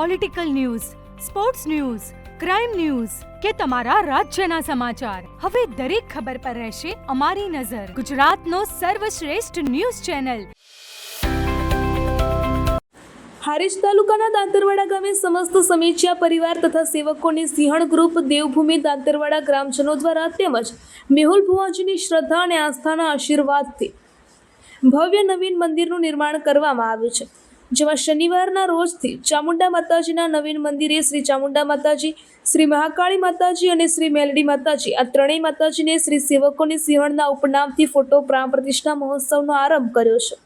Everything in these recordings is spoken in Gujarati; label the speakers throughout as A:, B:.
A: Political news, sports news, crime news કે તમારા રાજ્યના સમાચાર, હવે દરેક ખબર પર રહેશે અમારી નજર. ગુજરાતનો સર્વશ્રેષ્ઠ ન્યૂઝ ચેનલ.
B: હારીજ તાલુકાના દાંતરવાડા ગામે સમસ્ત સમીક્ષા પરિવાર તથા સેવકોની સિંહણ ગ્રુપ દેવભૂમિ દાંતરવાડા ગ્રામજનો દ્વારા તેમજ મેહુલ ભુવાજીની શ્રદ્ધા અને આસ્થાના આશીર્વાદથી ભવ્ય નવીન મંદિરનું નિર્માણ કરવામાં આવ્યું છે, જેમાં શનિવારના રોજથી ચામુંડા માતાજીના નવીન મંદિરે શ્રી ચામુંડા માતાજી, શ્રી મહાકાળી માતાજી અને શ્રી મેલડી માતાજી આ ત્રણેય માતાજીને શ્રી સેવકોની સિંહણના ઉપનામથી ફોટો પ્રાણ પ્રતિષ્ઠા મહોત્સવનો આરંભ કર્યો છે.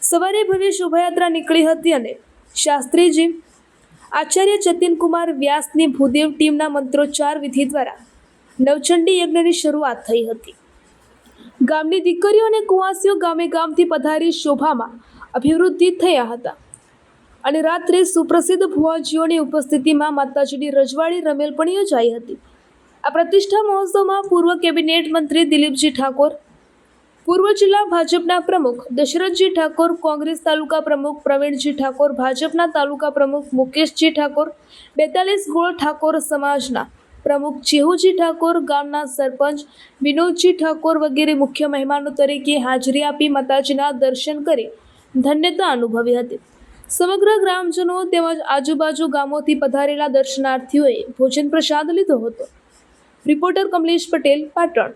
B: સવારે ભવ્ય શોભાયાત્રા નીકળી હતી અને શાસ્ત્રીજી આચાર્ય જતીનકુમાર વ્યાસની ભૂદેવ ટીમના મંત્રોચ્ચાર વિધિ દ્વારા નવચંડી યજ્ઞની શરૂઆત થઈ હતી. ગામની દીકરીઓ અને કુંવાસીઓ ગામે ગામથી પધારી શોભામાં અભિવૃદ્ધિ થયા હતા અને રાત્રે સુપ્રસિદ્ધ ભુવાજીઓની ઉપસ્થિતિમાં માતાજીની રજવાડી રમેલ પણ યોજાઈ હતી. આ પ્રતિષ્ઠા મહોત્સવમાં પૂર્વ કેબિનેટ મંત્રી દિલીપજી ઠાકોર, પૂર્વ જિલ્લા ભાજપના પ્રમુખ દશરથજી ઠાકોર, કોંગ્રેસ તાલુકા પ્રમુખ પ્રવીણજી ઠાકોર, ભાજપના તાલુકા પ્રમુખ મુકેશજી ઠાકોર, 42 ગોળ ઠાકોર સમાજના પ્રમુખ ચેહુજી ઠાકોર, ગામના સરપંચ વિનોદજી ઠાકોર વગેરે મુખ્ય મહેમાનો તરીકે હાજરી આપી માતાજીના દર્શન કરી ધન્યતા અનુભવી હતી. સમગ્ર ગ્રામજનો તેમજ આજુબાજુ ગામોથી પધારેલા દર્શનાર્થીઓએ ભોજન પ્રસાદ લીધો હતો. રિપોર્ટર કમલેશ પટેલ, પાટણ.